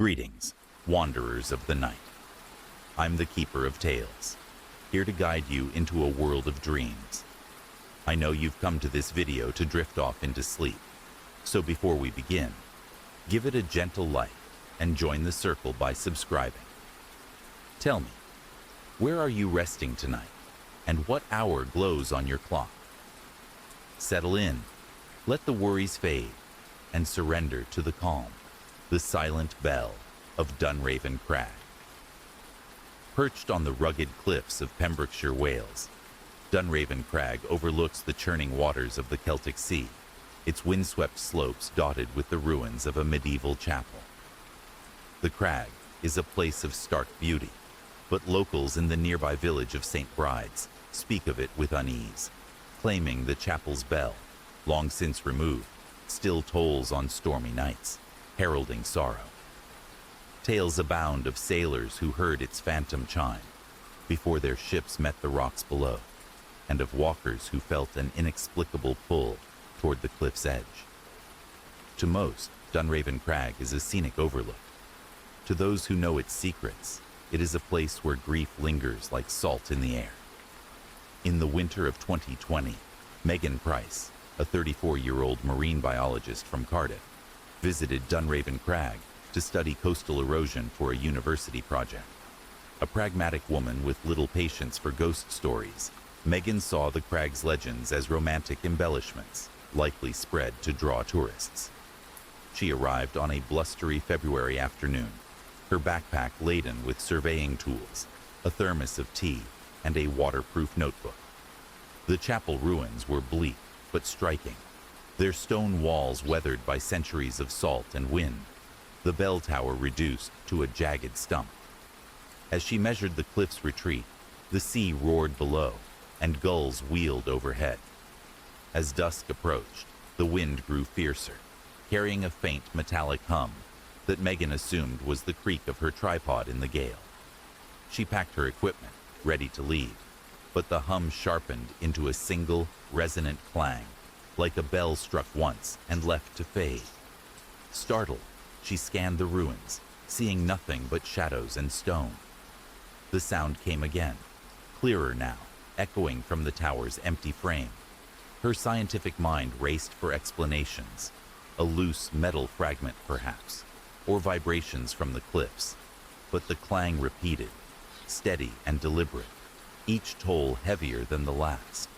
Greetings, wanderers of the night. I'm the Keeper of Tales, here to guide you into a world of dreams. I know you've come to this video to drift off into sleep, so before we begin, give it a gentle like and join the circle by subscribing. Tell me, where are you resting tonight, and what hour glows on your clock? Settle in, let the worries fade, and surrender to the calm. The silent bell of Dunraven Crag. Perched on the rugged cliffs of Pembrokeshire, Wales, Dunraven Crag overlooks the churning waters of the Celtic Sea, its windswept slopes dotted with the ruins of a medieval chapel. The crag is a place of stark beauty, but locals in the nearby village of St. Bride's speak of it with unease, claiming the chapel's bell, long since removed, still tolls on stormy nights, heralding sorrow. Tales abound of sailors who heard its phantom chime before their ships met the rocks below, and of walkers who felt an inexplicable pull toward the cliff's edge. To most, Dunraven Crag is a scenic overlook. To those who know its secrets, it is a place where grief lingers like salt in the air. In the winter of 2020, Megan Price, a 34-year-old marine biologist from Cardiff, visited Dunraven Crag to study coastal erosion for a university project. A pragmatic woman with little patience for ghost stories, Megan saw the crag's legends as romantic embellishments, likely spread to draw tourists. She arrived on a blustery February afternoon, her backpack laden with surveying tools, a thermos of tea, and a waterproof notebook. The chapel ruins were bleak but striking, their stone walls weathered by centuries of salt and wind, the bell tower reduced to a jagged stump. As she measured the cliff's retreat, the sea roared below, and gulls wheeled overhead. As dusk approached, the wind grew fiercer, carrying a faint metallic hum that Megan assumed was the creak of her tripod in the gale. She packed her equipment, ready to leave, but the hum sharpened into a single, resonant clang, like a bell struck once and left to fade. Startled, she scanned the ruins, seeing nothing but shadows and stone. The sound came again, clearer now, echoing from the tower's empty frame. Her scientific mind raced for explanations, a loose metal fragment perhaps, or vibrations from the cliffs. But the clang repeated, steady and deliberate, each toll heavier than the last.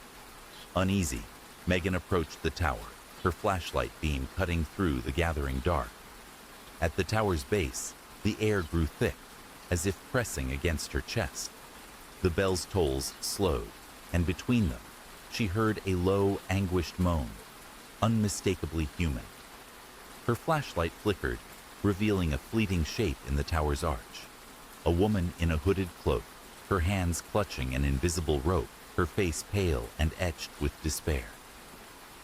Uneasy, Megan approached the tower, her flashlight beam cutting through the gathering dark. At the tower's base, the air grew thick, as if pressing against her chest. The bell's tolls slowed, and between them, she heard a low, anguished moan, unmistakably human. Her flashlight flickered, revealing a fleeting shape in the tower's arch. A woman in a hooded cloak, her hands clutching an invisible rope, her face pale and etched with despair.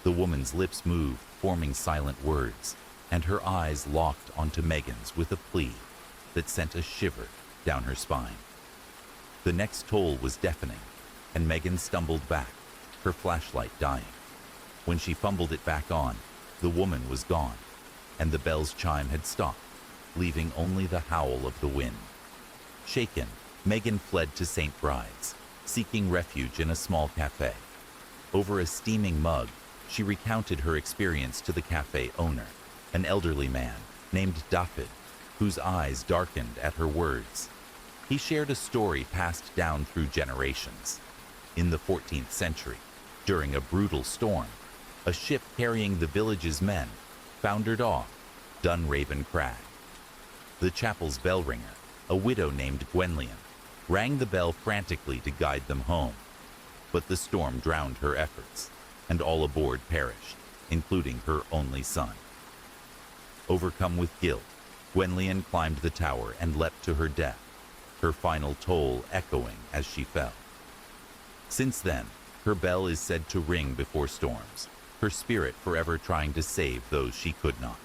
The woman's lips moved, forming silent words, and her eyes locked onto Megan's with a plea that sent a shiver down her spine. The next toll was deafening, and Megan stumbled back, her flashlight dying. When she fumbled it back on, the woman was gone, and the bell's chime had stopped, leaving only the howl of the wind. Shaken, Megan fled to St. Bride's, seeking refuge in a small cafe. Over a steaming mug, she recounted her experience to the cafe owner, an elderly man named David, whose eyes darkened at her words. He shared a story passed down through generations. In the 14th century, during a brutal storm, a ship carrying the village's men foundered off Dunraven Crag. The chapel's bell ringer, a widow named Gwenllian, rang the bell frantically to guide them home. But the storm drowned her efforts, and all aboard perished, including her only son. Overcome with guilt, Gwenllian climbed the tower and leapt to her death, her final toll echoing as she fell. Since then, her bell is said to ring before storms, her spirit forever trying to save those she could not.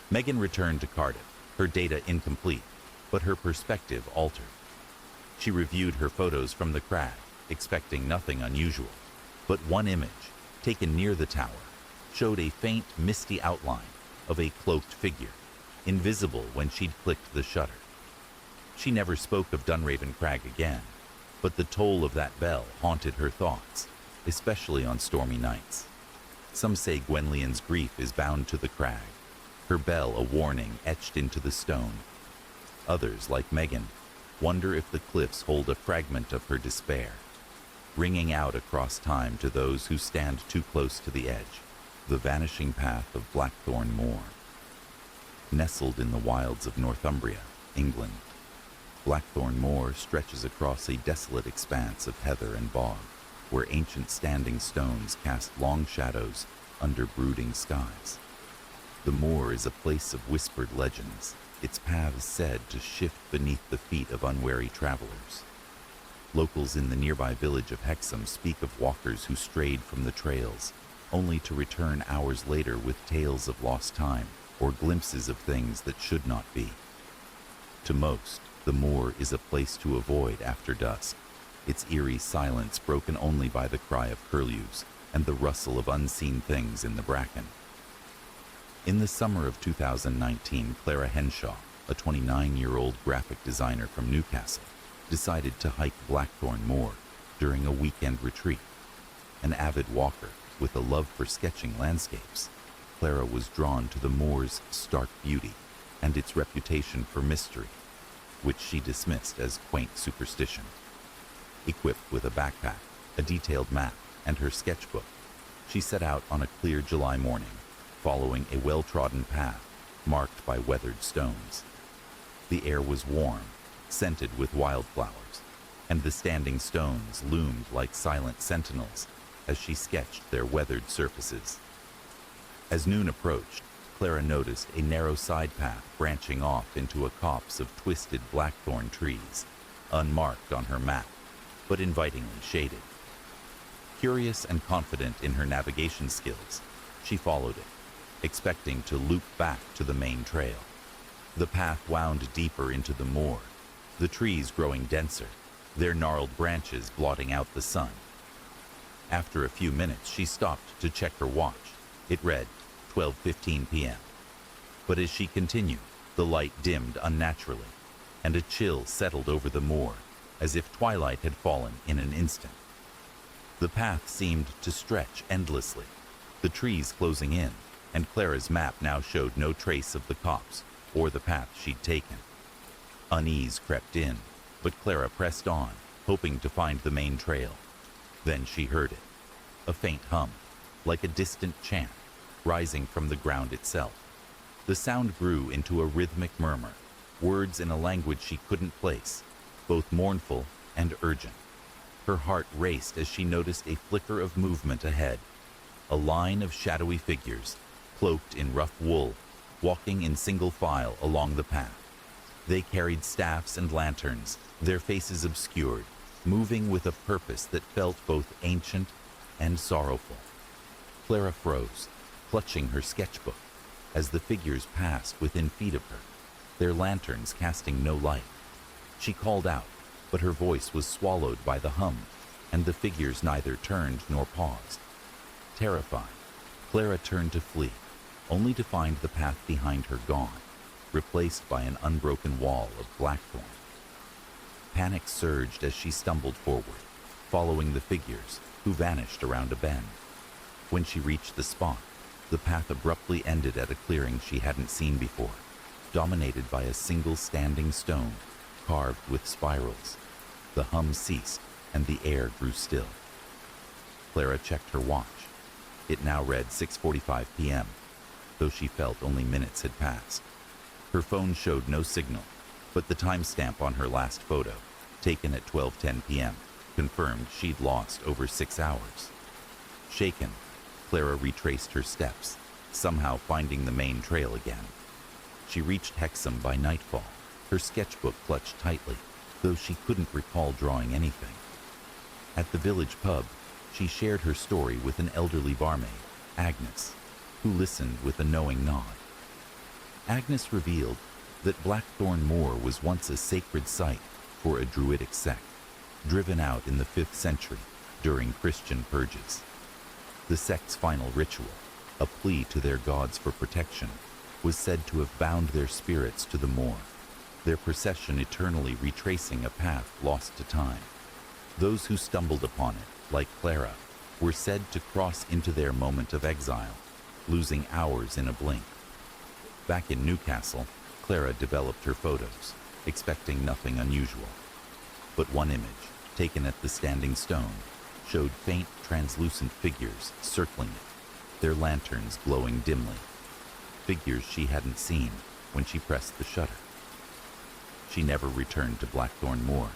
Megan returned to Cardiff, her data incomplete, but her perspective altered. She reviewed her photos from the crag, expecting nothing unusual, but one image, taken near the tower, showed a faint, misty outline of a cloaked figure. invisible when she'd clicked the shutter. She never spoke of Dunraven Crag again, but the toll of that bell haunted her thoughts, especially on stormy nights. Some say Gwenllian's grief is bound to the crag, her bell a warning etched into the stone. Others, like Megan, wonder if the cliffs hold a fragment of her despair, ringing out across time to those who stand too close to the edge. The vanishing path of Blackthorn Moor. Nestled in the wilds of Northumbria, England, Blackthorn Moor stretches across a desolate expanse of heather and bog, where ancient standing stones cast long shadows under brooding skies. The moor is a place of whispered legends, its paths said to shift beneath the feet of unwary travelers. Locals in the nearby village of Hexham speak of walkers who strayed from the trails, only to return hours later with tales of lost time or glimpses of things that should not be. To most, the moor is a place to avoid after dusk, its eerie silence broken only by the cry of curlews and the rustle of unseen things in the bracken. In the summer of 2019, Clara Henshaw, a 29-year-old graphic designer from Newcastle, decided to hike Blackthorn Moor during a weekend retreat. An avid walker with a love for sketching landscapes, Clara was drawn to the moor's stark beauty and its reputation for mystery, which she dismissed as quaint superstition. Equipped with a backpack, a detailed map, and her sketchbook, she set out on a clear July morning, following a well-trodden path marked by weathered stones. The air was warm, scented with wildflowers, and the standing stones loomed like silent sentinels as she sketched their weathered surfaces. As noon approached, Clara noticed a narrow side path branching off into a copse of twisted blackthorn trees, unmarked on her map, but invitingly shaded. Curious and confident in her navigation skills, she followed it, expecting to loop back to the main trail. The path wound deeper into the moor, the trees growing denser, their gnarled branches blotting out the sun. After a few minutes, she stopped to check her watch. It read 12:15 p.m. But as she continued, the light dimmed unnaturally, and a chill settled over the moor, as if twilight had fallen in an instant. The path seemed to stretch endlessly, the trees closing in, and Clara's map now showed no trace of the copse or the path she'd taken. Unease crept in, but Clara pressed on, hoping to find the main trail. Then she heard it, a faint hum, like a distant chant, rising from the ground itself. The sound grew into a rhythmic murmur, words in a language she couldn't place, both mournful and urgent. Her heart raced as she noticed a flicker of movement ahead, a line of shadowy figures, cloaked in rough wool, walking in single file along the path. They carried staffs and lanterns, their faces obscured, moving with a purpose that felt both ancient and sorrowful. Clara froze, clutching her sketchbook, as the figures passed within feet of her, their lanterns casting no light. She called out, but her voice was swallowed by the hum, and the figures neither turned nor paused. Terrified, Clara turned to flee, only to find the path behind her gone, replaced by an unbroken wall of blackthorn. Panic surged as she stumbled forward, following the figures, who vanished around a bend. When she reached the spot, the path abruptly ended at a clearing she hadn't seen before, dominated by a single standing stone, carved with spirals. The hum ceased, and the air grew still. Clara checked her watch. It now read 6:45 p.m., though she felt only minutes had passed. Her phone showed no signal, but the timestamp on her last photo, taken at 12:10 p.m., confirmed she'd lost over 6 hours. Shaken, Clara retraced her steps, somehow finding the main trail again. She reached Hexham by nightfall, her sketchbook clutched tightly, though she couldn't recall drawing anything. At the village pub, she shared her story with an elderly barmaid, Agnes, who listened with a knowing nod. Agnes revealed that Blackthorn Moor was once a sacred site for a druidic sect, driven out in the 5th century during Christian purges. The sect's final ritual, a plea to their gods for protection, was said to have bound their spirits to the moor, their procession eternally retracing a path lost to time. Those who stumbled upon it, like Clara, were said to cross into their moment of exile, losing hours in a blink. Back in Newcastle, Clara developed her photos, expecting nothing unusual. But one image, taken at the Standing Stone, showed faint, translucent figures circling it, their lanterns glowing dimly. Figures she hadn't seen when she pressed the shutter. She never returned to Blackthorn Moor,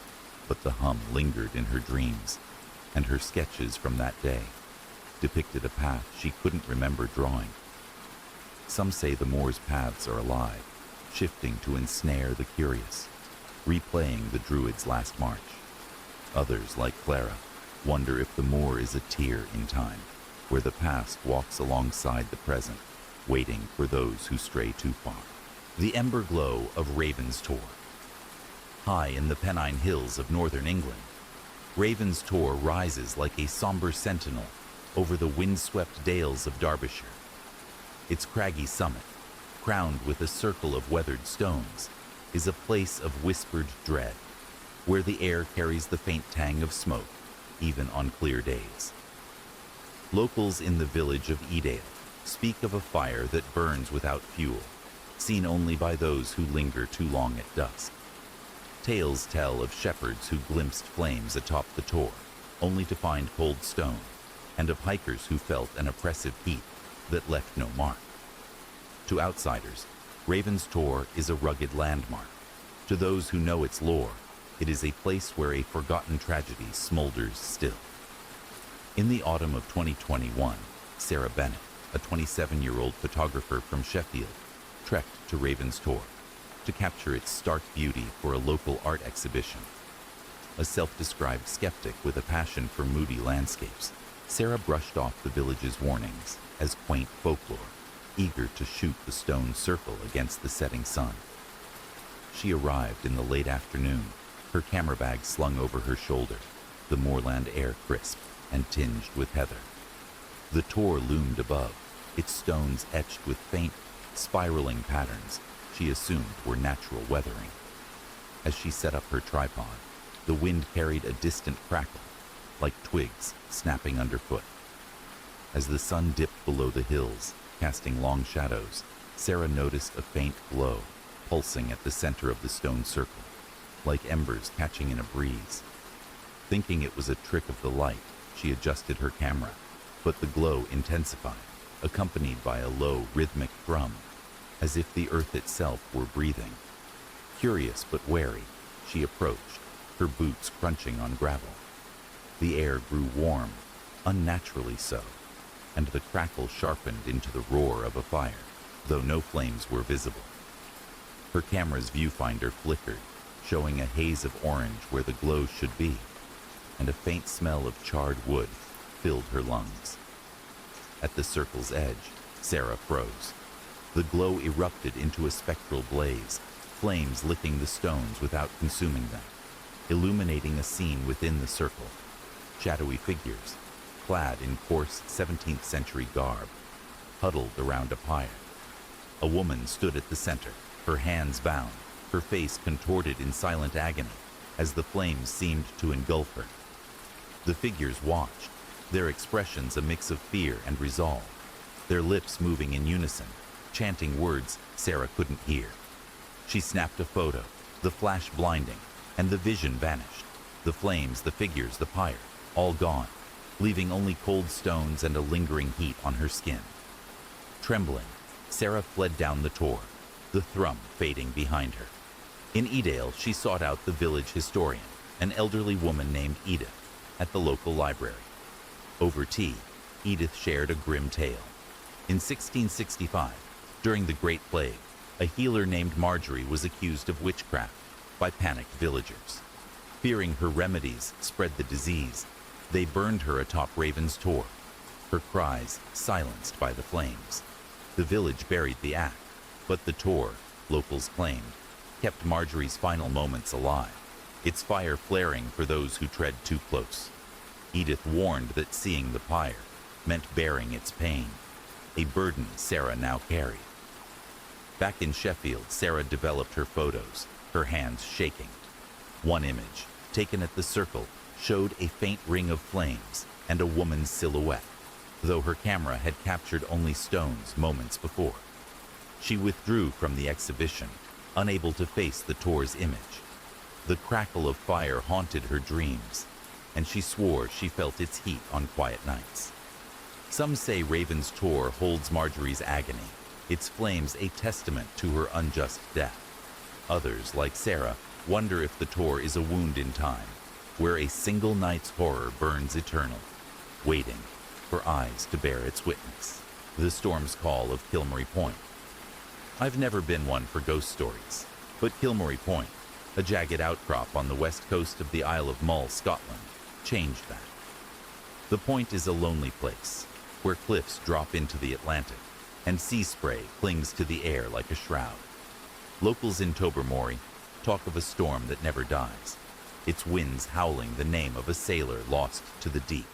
but the hum lingered in her dreams, and her sketches from that day depicted a path she couldn't remember drawing. Some say the moor's paths are alive, shifting to ensnare the curious, replaying the Druid's last march. Others, like Clara, wonder if the moor is a tier in time, where the past walks alongside the present, waiting for those who stray too far. The ember glow of Raven's Tor. High in the Pennine Hills of northern England, Raven's Tor rises like a somber sentinel over the windswept dales of Derbyshire. Its craggy summit, crowned with a circle of weathered stones, is a place of whispered dread, where the air carries the faint tang of smoke, even on clear days. Locals in the village of Edale speak of a fire that burns without fuel, seen only by those who linger too long at dusk. Tales tell of shepherds who glimpsed flames atop the Tor, only to find cold stone, and of hikers who felt an oppressive heat that left no mark. To outsiders, Raven's Tor is a rugged landmark. To those who know its lore, it is a place where a forgotten tragedy smolders still. In the autumn of 2021, Sarah Bennett, a 27-year-old photographer from Sheffield, trekked to Raven's Tor to capture its stark beauty for a local art exhibition. A self-described skeptic with a passion for moody landscapes, Sarah brushed off the village's warnings as quaint folklore, eager to shoot the stone circle against the setting sun. She arrived in the late afternoon, her camera bag slung over her shoulder, the moorland air crisp and tinged with heather. The Tor loomed above, its stones etched with faint, spiraling patterns she assumed were natural weathering. As she set up her tripod, the wind carried a distant crackle, like twigs snapping underfoot. As the sun dipped below the hills, casting long shadows, Sarah noticed a faint glow pulsing at the center of the stone circle, like embers catching in a breeze. Thinking it was a trick of the light, she adjusted her camera, but the glow intensified, accompanied by a low, rhythmic thrum, as if the earth itself were breathing. Curious but wary, she approached, her boots crunching on gravel. The air grew warm, unnaturally so, and the crackle sharpened into the roar of a fire, though no flames were visible. Her camera's viewfinder flickered, showing a haze of orange where the glow should be, and a faint smell of charred wood filled her lungs. At the circle's edge, Sarah froze. The glow erupted into a spectral blaze, flames licking the stones without consuming them, illuminating a scene within the circle. Shadowy figures, clad in coarse 17th century garb, huddled around a pyre. A woman stood at the center, her hands bound, her face contorted in silent agony as the flames seemed to engulf her. The figures watched, their expressions a mix of fear and resolve, their lips moving in unison, chanting words Sarah couldn't hear. She snapped a photo, the flash blinding, and the vision vanished. The flames, the figures, the pyre, all gone, leaving only cold stones and a lingering heat on her skin. Trembling, Sarah fled down the Tor, the thrum fading behind her. In Edale, she sought out the village historian, an elderly woman named Edith, at the local library. Over tea, Edith shared a grim tale. In 1665, during the Great Plague, a healer named Marjorie was accused of witchcraft by panicked villagers. Fearing her remedies spread the disease, they burned her atop Raven's Tor, her cries silenced by the flames. The village buried the act, but the Tor, locals claimed, kept Marjorie's final moments alive, its fire flaring for those who tread too close. Edith warned that seeing the pyre meant bearing its pain, a burden Sarah now carried. Back in Sheffield, Sarah developed her photos, her hands shaking. One image, taken at the circle, showed a faint ring of flames and a woman's silhouette, though her camera had captured only stones moments before. She withdrew from the exhibition, unable to face the tour's image. The crackle of fire haunted her dreams, and she swore she felt its heat on quiet nights. Some say Raven's tour holds Marjorie's agony, its flames a testament to her unjust death. Others, like Sarah, wonder if the tour is a wound in time, where a single night's horror burns eternal, waiting for eyes to bear its witness. The storm's call of Kilmary Point. I've never been one for ghost stories, but Kilmary Point, a jagged outcrop on the west coast of the Isle of Mull, Scotland, changed that. The point is a lonely place, where cliffs drop into the Atlantic, and sea spray clings to the air like a shroud. Locals in Tobermory talk of a storm that never dies, its winds howling the name of a sailor lost to the deep.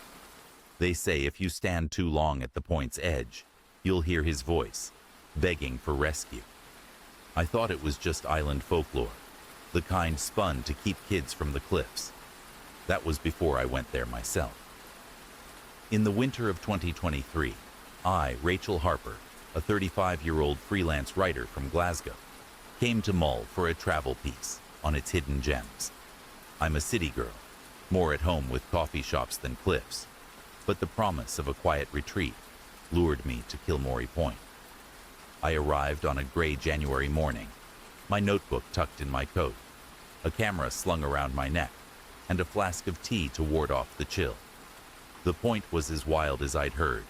They say if you stand too long at the point's edge, you'll hear his voice, begging for rescue. I thought it was just island folklore, the kind spun to keep kids from the cliffs. That was before I went there myself. In the winter of 2023, I, Rachel Harper, a 35-year-old freelance writer from Glasgow, came to Mull for a travel piece on its hidden gems. I'm a city girl, more at home with coffee shops than cliffs, but the promise of a quiet retreat lured me to Kilmary Point. I arrived on a gray January morning, my notebook tucked in my coat, a camera slung around my neck, and a flask of tea to ward off the chill. The point was as wild as I'd heard,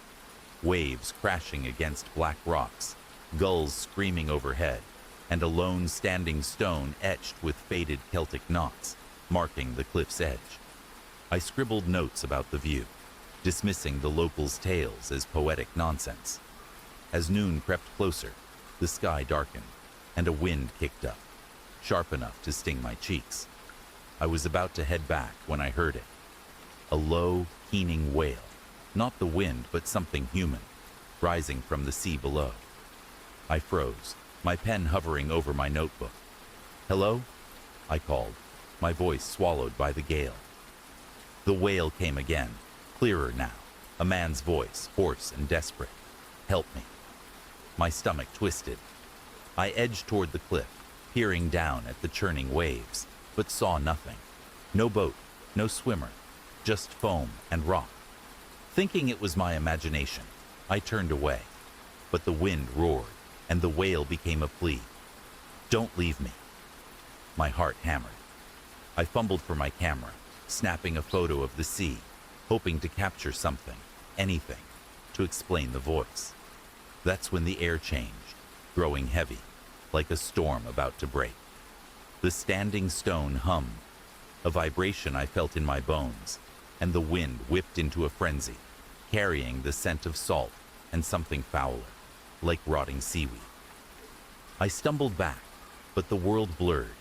waves crashing against black rocks, gulls screaming overhead, and a lone standing stone etched with faded Celtic knots, marking the cliff's edge. I scribbled notes about the view, dismissing the locals' tales as poetic nonsense. As noon crept closer, the sky darkened, and a wind kicked up, sharp enough to sting my cheeks. I was about to head back when I heard it. A low, keening wail, not the wind but something human, rising from the sea below. I froze, my pen hovering over my notebook. "Hello?" I called, my voice swallowed by the gale. The wail came again, clearer now, a man's voice, hoarse and desperate. "Help me." My stomach twisted. I edged toward the cliff, peering down at the churning waves, but saw nothing. No boat, no swimmer, just foam and rock. Thinking it was my imagination, I turned away, but the wind roared, and the wail became a plea. "Don't leave me." My heart hammered. I fumbled for my camera, snapping a photo of the sea, hoping to capture something, anything, to explain the voice. That's when the air changed, growing heavy, like a storm about to break. The standing stone hummed, a vibration I felt in my bones, and the wind whipped into a frenzy, carrying the scent of salt and something fouler, like rotting seaweed. I stumbled back, but the world blurred,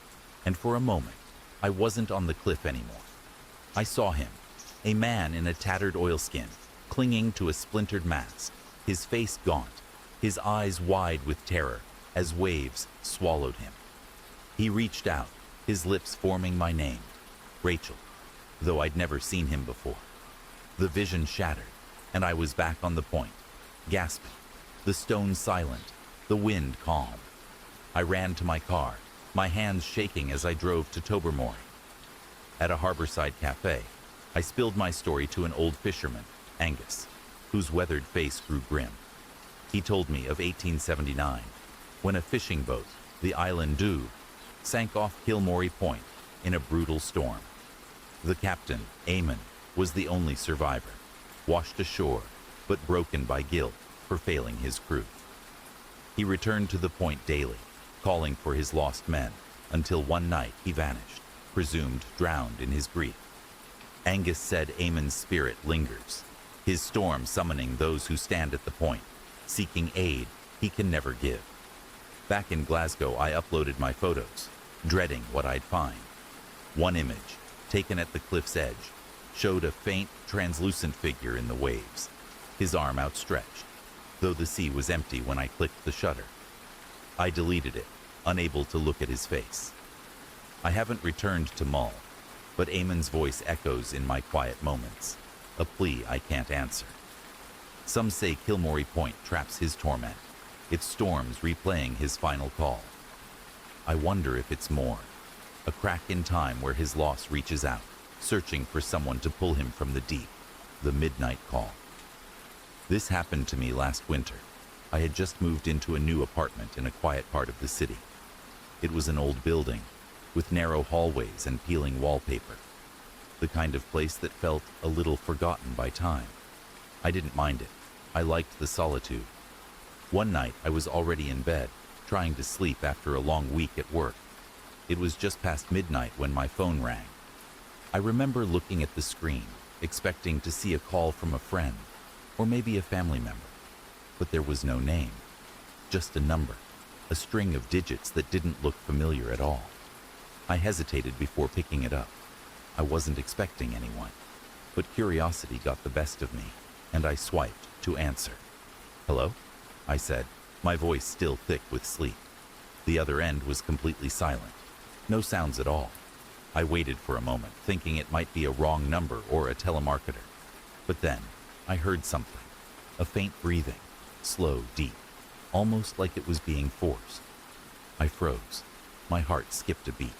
and for a moment, I wasn't on the cliff anymore. I saw him, a man in a tattered oilskin, clinging to a splintered mast, his face gaunt, his eyes wide with terror as waves swallowed him. He reached out, his lips forming my name, Rachel, though I'd never seen him before. The vision shattered, and I was back on the point, gasping, the stone silent, the wind calm. I ran to my car, my hands shaking as I drove to Tobermory. At a harborside cafe, I spilled my story to an old fisherman, Angus, whose weathered face grew grim. He told me of 1879, when a fishing boat, the Island Dhu, sank off Kilmary Point in a brutal storm. The captain, Eamon, was the only survivor, washed ashore, but broken by guilt for failing his crew. He returned to the point daily, calling for his lost men, until one night he vanished, presumed drowned in his grief. Angus said Eamon's spirit lingers, his storm summoning those who stand at the point, seeking aid he can never give. Back in Glasgow, I uploaded my photos, dreading what I'd find. One image, taken at the cliff's edge, showed a faint, translucent figure in the waves, his arm outstretched, though the sea was empty when I clicked the shutter. I deleted it, unable to look at his face. I haven't returned to Mull, but Eamon's voice echoes in my quiet moments, a plea I can't answer. Some say Kilmorey Point traps his torment. It storms replaying his final call. I wonder if it's more. A crack in time where his loss reaches out, searching for someone to pull him from the deep, the midnight call. This happened to me last winter. I had just moved into a new apartment in a quiet part of the city. It was an old building, with narrow hallways and peeling wallpaper. The kind of place that felt a little forgotten by time. I didn't mind it. I liked the solitude. One night I was already in bed, trying to sleep after a long week at work. It was just past midnight when my phone rang. I remember looking at the screen, expecting to see a call from a friend, or maybe a family member. But there was no name, just a number, a string of digits that didn't look familiar at all. I hesitated before picking it up. I wasn't expecting anyone, but curiosity got the best of me, and I swiped to answer. "Hello?" I said, my voice still thick with sleep. The other end was completely silent. No sounds at all. I waited for a moment, thinking it might be a wrong number or a telemarketer. But then, I heard something. A faint breathing, slow, deep, almost like it was being forced. I froze. My heart skipped a beat.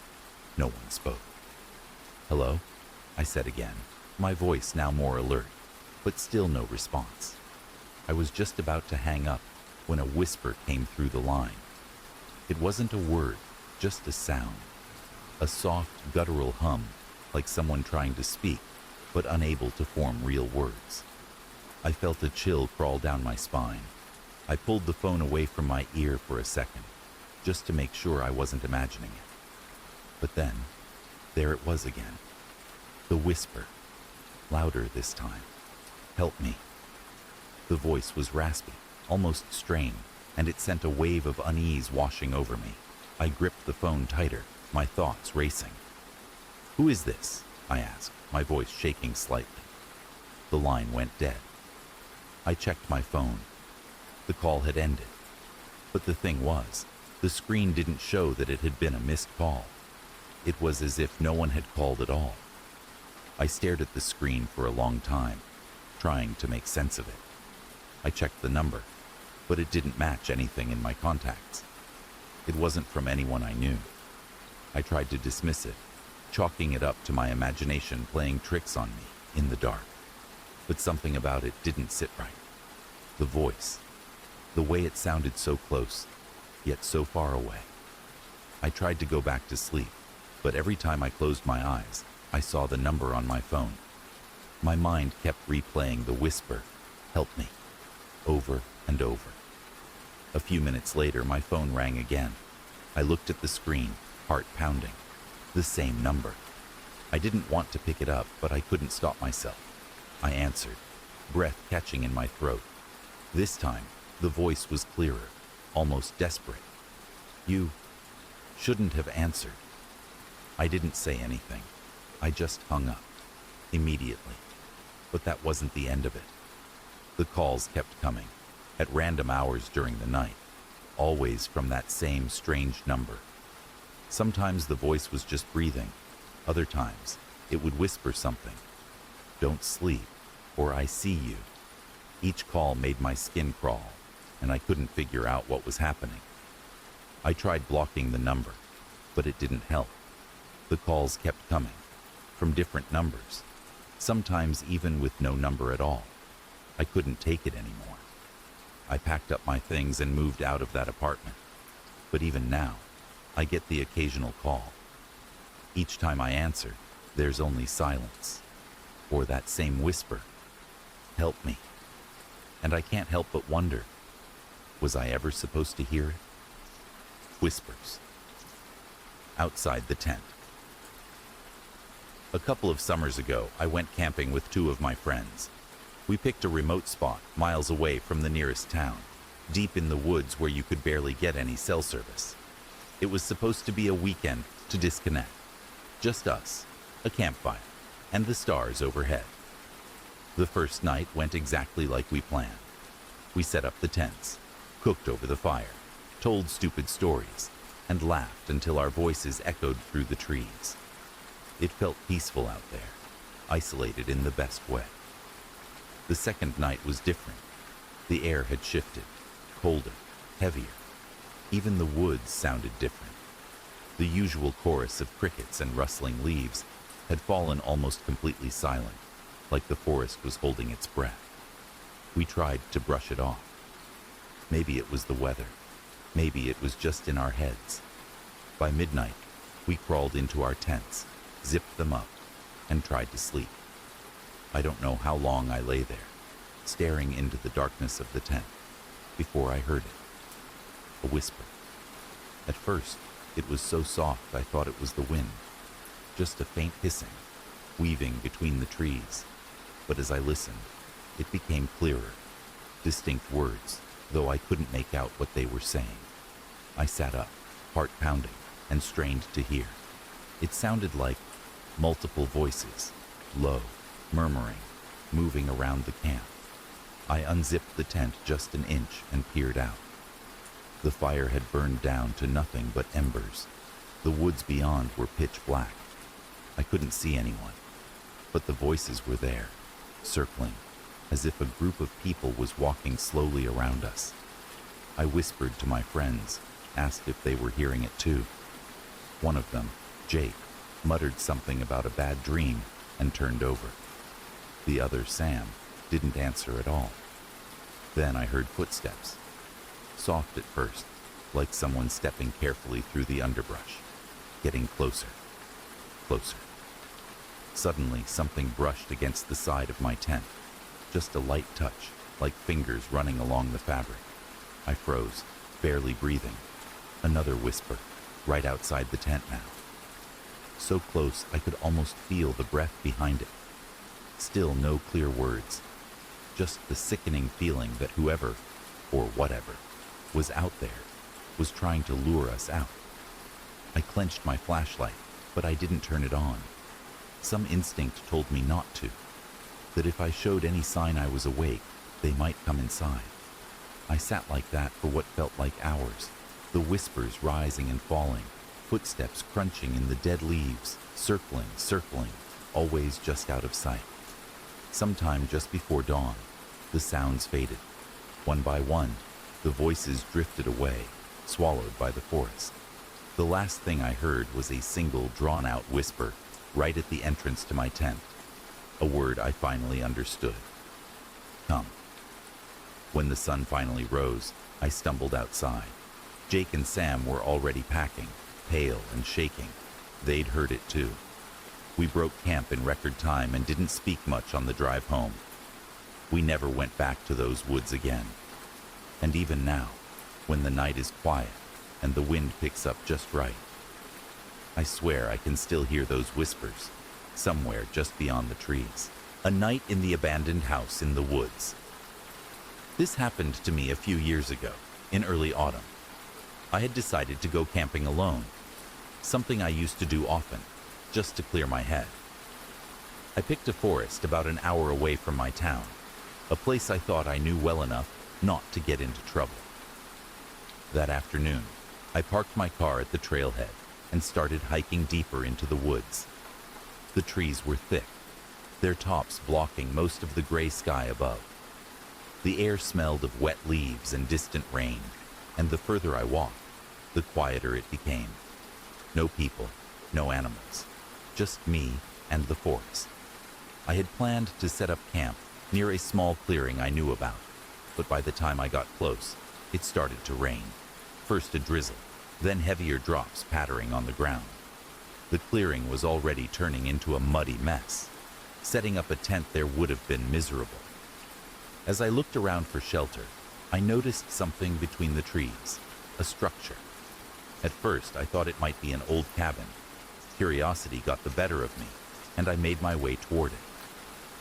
No one spoke. "Hello?" I said again, my voice now more alert, but still no response. I was just about to hang up when a whisper came through the line. It wasn't a word, just a sound. A soft, guttural hum, like someone trying to speak, but unable to form real words. I felt a chill crawl down my spine. I pulled the phone away from my ear for a second, just to make sure I wasn't imagining it. But then, there it was again. The whisper, louder this time. "Help me." The voice was raspy, almost strained, and it sent a wave of unease washing over me. I gripped the phone tighter, my thoughts racing. "Who is this?" I asked, my voice shaking slightly. The line went dead. I checked my phone. The call had ended. But the thing was, the screen didn't show that it had been a missed call. It was as if no one had called at all. I stared at the screen for a long time, trying to make sense of it. I checked the number, but it didn't match anything in my contacts. It wasn't from anyone I knew. I tried to dismiss it, chalking it up to my imagination playing tricks on me in the dark. But something about it didn't sit right. The voice, the way it sounded so close, yet so far away. I tried to go back to sleep, but every time I closed my eyes, I saw the number on my phone. My mind kept replaying the whisper, "Help me," over and over. A few minutes later, my phone rang again. I looked at the screen, heart pounding. The same number. I didn't want to pick it up, but I couldn't stop myself. I answered, breath catching in my throat. This time, the voice was clearer, almost desperate. "You shouldn't have answered." I didn't say anything. I just hung up, immediately. But that wasn't the end of it. The calls kept coming, at random hours during the night, always from that same strange number. Sometimes the voice was just breathing. Other times, it would whisper something. "Don't sleep," or "I see you." Each call made my skin crawl, and I couldn't figure out what was happening. I tried blocking the number, but it didn't help. The calls kept coming, from different numbers, sometimes even with no number at all. I couldn't take it anymore. I packed up my things and moved out of that apartment. But even now, I get the occasional call. Each time I answer, there's only silence, or that same whisper, "Help me." And I can't help but wonder, was I ever supposed to hear it? Whispers. Outside the tent. A couple of summers ago, I went camping with two of my friends. We picked a remote spot miles away from the nearest town, deep in the woods where you could barely get any cell service. It was supposed to be a weekend to disconnect. Just us, a campfire, and the stars overhead. The first night went exactly like we planned. We set up the tents, cooked over the fire, told stupid stories, and laughed until our voices echoed through the trees. It felt peaceful out there, isolated in the best way. The second night was different. The air had shifted, colder, heavier. Even the woods sounded different. The usual chorus of crickets and rustling leaves had fallen almost completely silent, like the forest was holding its breath. We tried to brush it off. Maybe it was the weather. Maybe it was just in our heads. By midnight, we crawled into our tents, zipped them up, and tried to sleep. I don't know how long I lay there, staring into the darkness of the tent, before I heard it. A whisper. At first, it was so soft I thought it was the wind, just a faint hissing, weaving between the trees. But as I listened, it became clearer, distinct words, though I couldn't make out what they were saying. I sat up, heart pounding, and strained to hear. It sounded like multiple voices, low, murmuring, moving around the camp. I unzipped the tent just an inch and peered out. The fire had burned down to nothing but embers. The woods beyond were pitch black. I couldn't see anyone, but the voices were there, circling, as if a group of people was walking slowly around us. I whispered to my friends, asked if they were hearing it too. One of them, Jake, muttered something about a bad dream and turned over. The other, Sam, didn't answer at all. Then I heard footsteps. Soft at first, like someone stepping carefully through the underbrush, getting closer, closer. Suddenly, something brushed against the side of my tent. Just a light touch, like fingers running along the fabric. I froze, barely breathing. Another whisper, right outside the tent now. So close I could almost feel the breath behind it. Still no clear words. Just the sickening feeling that whoever, or whatever, was out there, was trying to lure us out. I clenched my flashlight, but I didn't turn it on. Some instinct told me not to, that if I showed any sign I was awake, they might come inside. I sat like that for what felt like hours, the whispers rising and falling, footsteps crunching in the dead leaves, circling, always just out of sight. Sometime just before dawn, the sounds faded. One by one, the voices drifted away, swallowed by the forest. The last thing I heard was a single drawn-out whisper right at the entrance to my tent, a word I finally understood. Come. When the sun finally rose, I stumbled outside. Jake and Sam were already packing, pale and shaking. They'd heard it too. We broke camp in record time and didn't speak much on the drive home. We never went back to those woods again. And even now, when the night is quiet and the wind picks up just right, I swear I can still hear those whispers, somewhere just beyond the trees. A night in the abandoned house in the woods. This happened to me a few years ago, in early autumn. I had decided to go camping alone, something I used to do often, just to clear my head. I picked a forest about an hour away from my town, a place I thought I knew well enough not to get into trouble. That afternoon, I parked my car at the trailhead and started hiking deeper into the woods. The trees were thick, their tops blocking most of the gray sky above. The air smelled of wet leaves and distant rain, and the further I walked, the quieter it became. No people, no animals, just me and the forest. I had planned to set up camp near a small clearing I knew about, but by the time I got close, it started to rain. First a drizzle, then heavier drops pattering on the ground. The clearing was already turning into a muddy mess. Setting up a tent there would have been miserable. As I looked around for shelter, I noticed something between the trees, a structure. At first, I thought it might be an old cabin. Curiosity got the better of me, and I made my way toward it.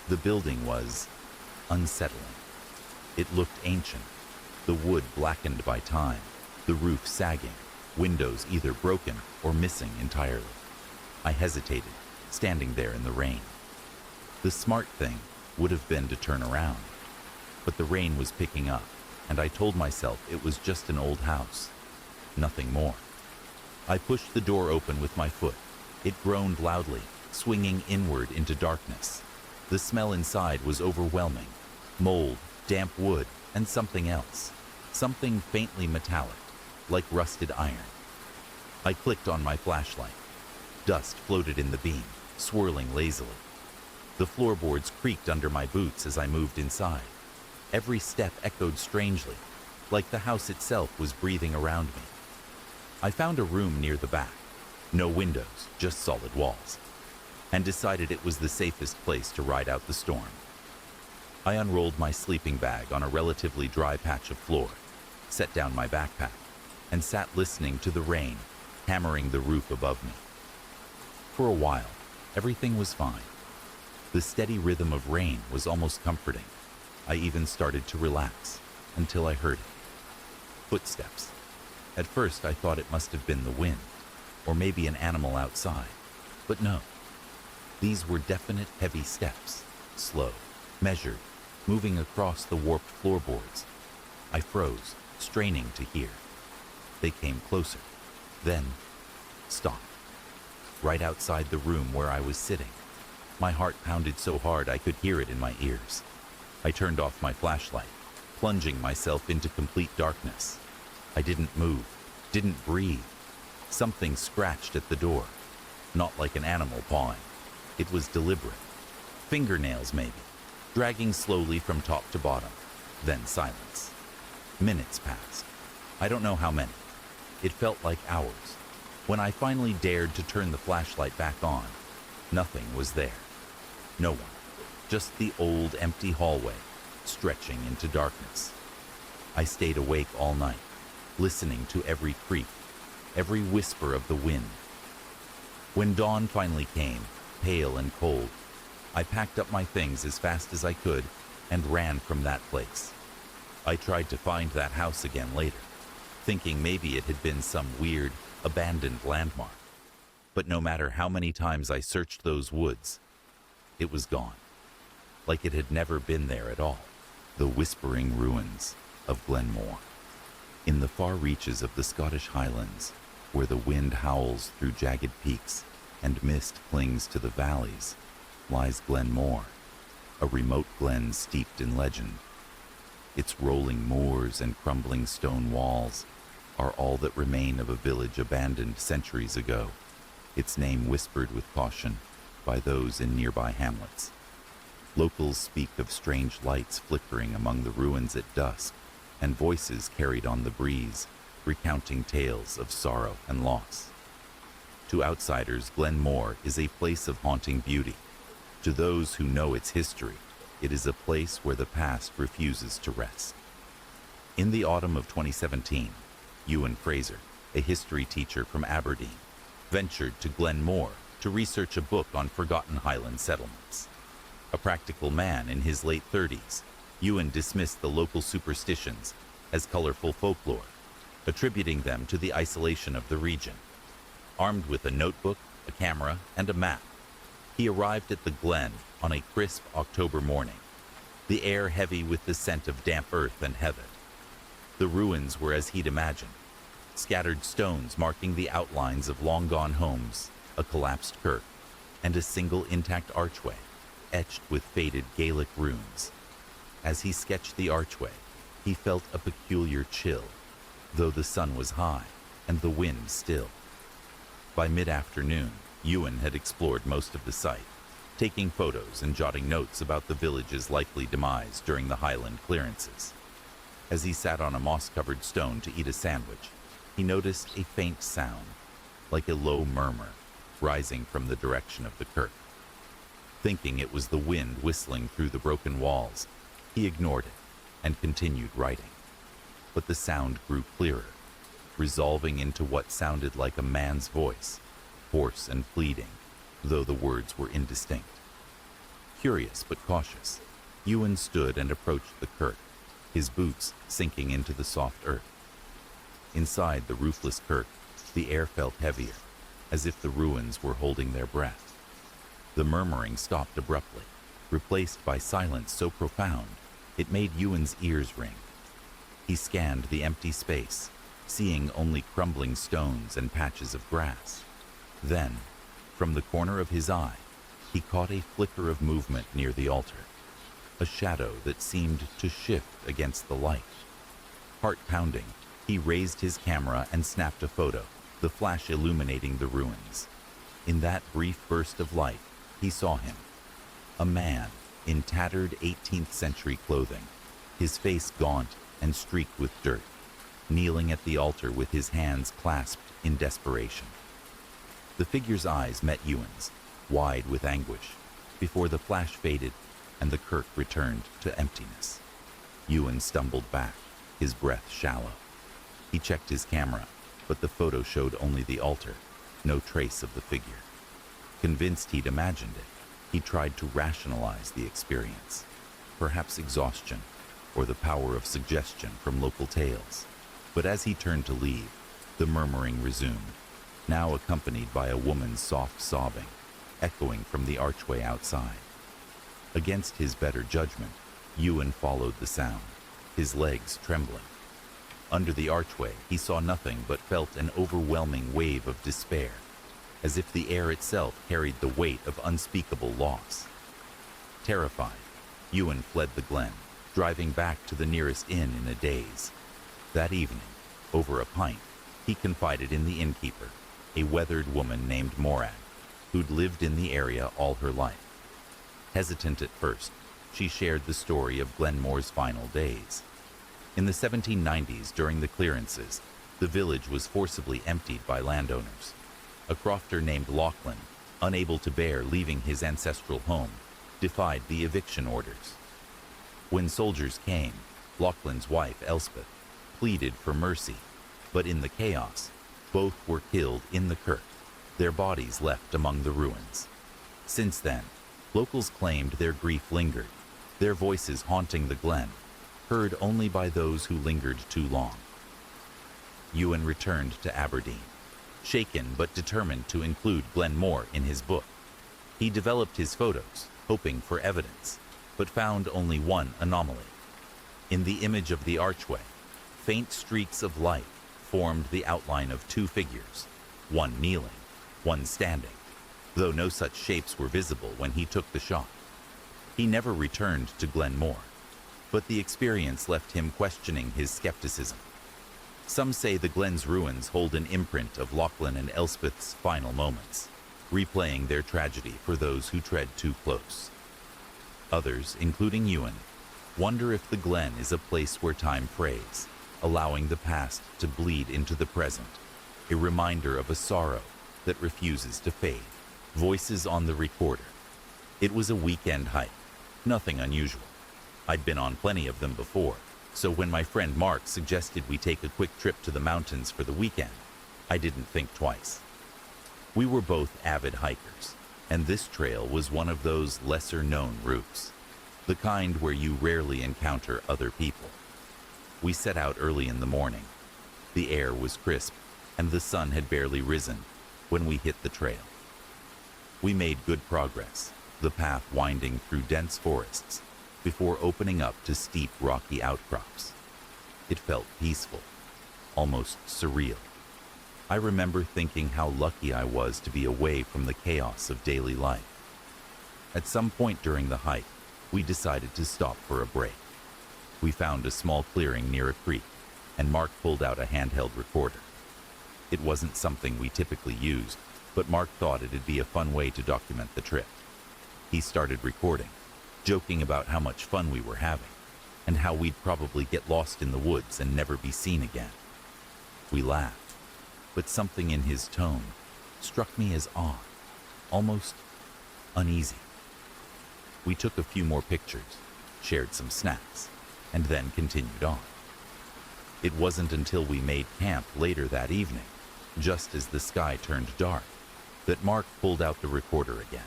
The building was unsettling. It looked ancient, the wood blackened by time, the roof sagging, windows either broken or missing entirely. I hesitated, standing there in the rain. The smart thing would have been to turn around, but the rain was picking up, and I told myself it was just an old house, Nothing more. I pushed the door open with my foot. It groaned loudly, swinging inward into darkness. The smell inside was overwhelming. Mold, damp wood, and something else. Something faintly metallic, like rusted iron. I clicked on my flashlight. Dust floated in the beam, swirling lazily. The floorboards creaked under my boots as I moved inside. Every step echoed strangely, like the house itself was breathing around me. I found a room near the back. No windows, just solid walls, and decided it was the safest place to ride out the storm. I unrolled my sleeping bag on a relatively dry patch of floor, set down my backpack, and sat listening to the rain hammering the roof above me. For a while, everything was fine. The steady rhythm of rain was almost comforting. I even started to relax until I heard it. Footsteps. At first, I thought it must have been the wind, or maybe an animal outside, but no. These were definite heavy steps, slow, measured, moving across the warped floorboards. I froze, straining to hear. They came closer, then stopped, right outside the room where I was sitting. My heart pounded so hard I could hear it in my ears. I turned off my flashlight, plunging myself into complete darkness. I didn't move, didn't breathe. Something scratched at the door, not like an animal pawing. It was deliberate. Fingernails, maybe, dragging slowly from top to bottom. Then silence. Minutes passed. I don't know how many. It felt like hours. When I finally dared to turn the flashlight back on, nothing was there. No one. Just the old, empty hallway, stretching into darkness. I stayed awake all night, listening to every creak, every whisper of the wind. When dawn finally came, pale and cold, I packed up my things as fast as I could and ran from that place. I tried to find that house again later, thinking maybe it had been some weird, abandoned landmark. But no matter how many times I searched those woods, it was gone, like it had never been there at all. The whispering ruins of Glenmore. In the far reaches of the Scottish Highlands, where the wind howls through jagged peaks and mist clings to the valleys, lies Glenmore, a remote glen steeped in legend. Its rolling moors and crumbling stone walls are all that remain of a village abandoned centuries ago, its name whispered with caution by those in nearby hamlets. Locals speak of strange lights flickering among the ruins at dusk, and voices carried on the breeze, recounting tales of sorrow and loss. To outsiders, Glenmore is a place of haunting beauty. To those who know its history, it is a place where the past refuses to rest. In the autumn of 2017, Ewan Fraser, a history teacher from Aberdeen, ventured to Glenmore to research a book on forgotten Highland settlements. A practical man in his late 30s, Ewan dismissed the local superstitions as colorful folklore, attributing them to the isolation of the region. Armed with a notebook, a camera, and a map, he arrived at the glen on a crisp October morning, the air heavy with the scent of damp earth and heather. The ruins were as he'd imagined, scattered stones marking the outlines of long-gone homes, a collapsed kirk, and a single intact archway, etched with faded Gaelic runes. As he sketched the archway, he felt a peculiar chill, though the sun was high and the wind still. By mid-afternoon, Ewan had explored most of the site, taking photos and jotting notes about the village's likely demise during the Highland clearances. As he sat on a moss-covered stone to eat a sandwich, he noticed a faint sound, like a low murmur, rising from the direction of the kirk. Thinking it was the wind whistling through the broken walls, he ignored it and continued writing. But the sound grew clearer, resolving into what sounded like a man's voice, hoarse and pleading, though the words were indistinct. Curious but cautious, Ewan stood and approached the kirk, his boots sinking into the soft earth. Inside the roofless kirk, the air felt heavier, as if the ruins were holding their breath. The murmuring stopped abruptly, replaced by silence so profound it made Ewan's ears ring. He scanned the empty space, seeing only crumbling stones and patches of grass. Then, from the corner of his eye, he caught a flicker of movement near the altar, a shadow that seemed to shift against the light. Heart pounding, he raised his camera and snapped a photo, the flash illuminating the ruins. In that brief burst of light, he saw him, a man in tattered 18th century clothing, his face gaunt and streaked with dirt, kneeling at the altar with his hands clasped in desperation. The figure's eyes met Ewan's, wide with anguish, before the flash faded and the kirk returned to emptiness. Ewan stumbled back, his breath shallow. He checked his camera, but the photo showed only the altar, no trace of the figure. Convinced he'd imagined it, he tried to rationalize the experience. Perhaps exhaustion, or the power of suggestion from local tales. But as he turned to leave, the murmuring resumed, now accompanied by a woman's soft sobbing, echoing from the archway outside. Against his better judgment, Ewan followed the sound, his legs trembling. Under the archway, he saw nothing but felt an overwhelming wave of despair, as if the air itself carried the weight of unspeakable loss. Terrified, Ewan fled the glen, driving back to the nearest inn in a daze. That evening, over a pint, he confided in the innkeeper, a weathered woman named Morag, who'd lived in the area all her life. Hesitant at first, she shared the story of Glenmore's final days. In the 1790s, during the clearances, the village was forcibly emptied by landowners. A crofter named Lachlan, unable to bear leaving his ancestral home, defied the eviction orders. When soldiers came, Lachlan's wife, Elspeth, pleaded for mercy, but in the chaos, both were killed in the kirk, their bodies left among the ruins. Since then, locals claimed their grief lingered, their voices haunting the glen, heard only by those who lingered too long. Ewan returned to Aberdeen, shaken but determined to include Glenmore in his book. He developed his photos, hoping for evidence, but found only one anomaly. In the image of the archway, faint streaks of light formed the outline of two figures, one kneeling, one standing, though no such shapes were visible when he took the shot. He never returned to Glenmore, but the experience left him questioning his skepticism. Some say the glen's ruins hold an imprint of Lachlan and Elspeth's final moments, replaying their tragedy for those who tread too close. Others, including Ewan, wonder if the glen is a place where time frays, allowing the past to bleed into the present, a reminder of a sorrow that refuses to fade. Voices on the recorder. It was a weekend hike, nothing unusual. I'd been on plenty of them before, so when my friend Mark suggested we take a quick trip to the mountains for the weekend, I didn't think twice. We were both avid hikers, and this trail was one of those lesser-known routes, the kind where you rarely encounter other people. We set out early in the morning. The air was crisp, and the sun had barely risen when we hit the trail. We made good progress, the path winding through dense forests before opening up to steep rocky outcrops. It felt peaceful, almost surreal. I remember thinking how lucky I was to be away from the chaos of daily life. At some point during the hike, we decided to stop for a break. We found a small clearing near a creek, and Mark pulled out a handheld recorder. It wasn't something we typically used, but Mark thought it'd be a fun way to document the trip. He started recording, joking about how much fun we were having, and how we'd probably get lost in the woods and never be seen again. We laughed, but something in his tone struck me as odd, almost uneasy. We took a few more pictures, shared some snacks, and then continued on. It wasn't until we made camp later that evening, just as the sky turned dark, that Mark pulled out the recorder again.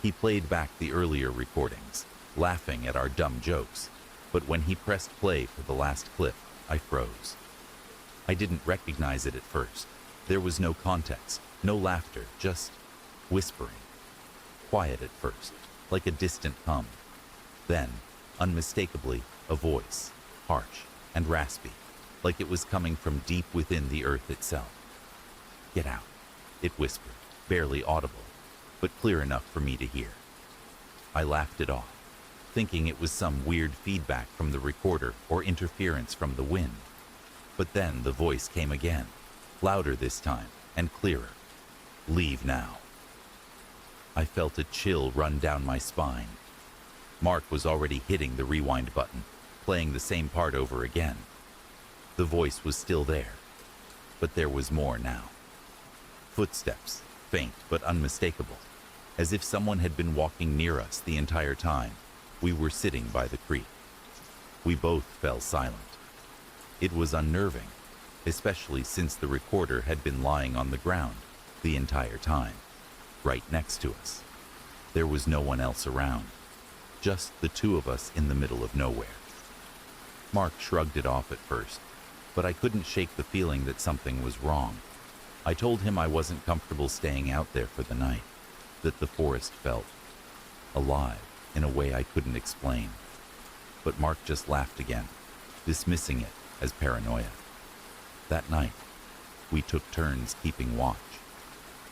He played back the earlier recordings, laughing at our dumb jokes, but when he pressed play for the last clip, I froze. I didn't recognize it at first. There was no context, no laughter, just whispering. Quiet at first, like a distant hum. Then, unmistakably, a voice, harsh and raspy, like it was coming from deep within the earth itself. "Get out," it whispered, barely audible, but clear enough for me to hear. I laughed it off, thinking it was some weird feedback from the recorder or interference from the wind. But then the voice came again, louder this time and clearer. "Leave now." I felt a chill run down my spine. Mark was already hitting the rewind button, playing the same part over again. The voice was still there, but there was more now. Footsteps, faint but unmistakable, as if someone had been walking near us the entire time we were sitting by the creek. We both fell silent. It was unnerving, especially since the recorder had been lying on the ground the entire time, right next to us. There was no one else around, just the two of us in the middle of nowhere. Mark shrugged it off at first, but I couldn't shake the feeling that something was wrong. I told him I wasn't comfortable staying out there for the night, that the forest felt alive in a way I couldn't explain. But Mark just laughed again, dismissing it as paranoia. That night, we took turns keeping watch.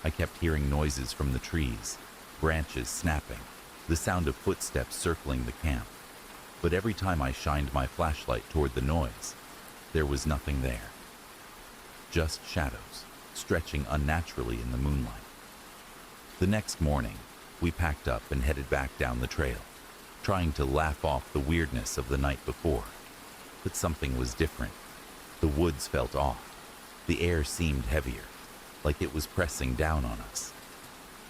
I kept hearing noises from the trees, branches snapping, the sound of footsteps circling the camp. But every time I shined my flashlight toward the noise, there was nothing there. Just shadows, stretching unnaturally in the moonlight. The next morning, we packed up and headed back down the trail, trying to laugh off the weirdness of the night before. But something was different. The woods felt off. The air seemed heavier, like it was pressing down on us.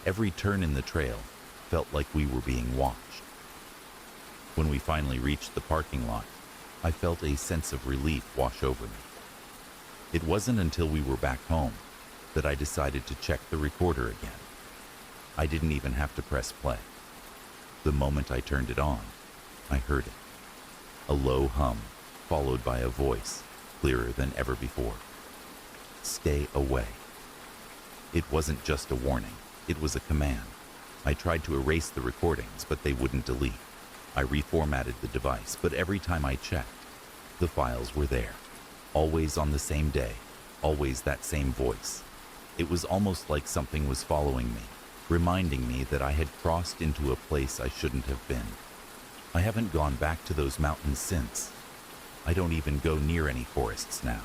Every turn in the trail felt like we were being watched. When we finally reached the parking lot, I felt a sense of relief wash over me. It wasn't until we were back home that I decided to check the recorder again. I didn't even have to press play. The moment I turned it on, I heard it. A low hum, followed by a voice, clearer than ever before. "Stay away." It wasn't just a warning, it was a command. I tried to erase the recordings, but they wouldn't delete. I reformatted the device, but every time I checked, the files were there. Always on the same day, always that same voice. It was almost like something was following me, reminding me that I had crossed into a place I shouldn't have been. I haven't gone back to those mountains since. I don't even go near any forests now.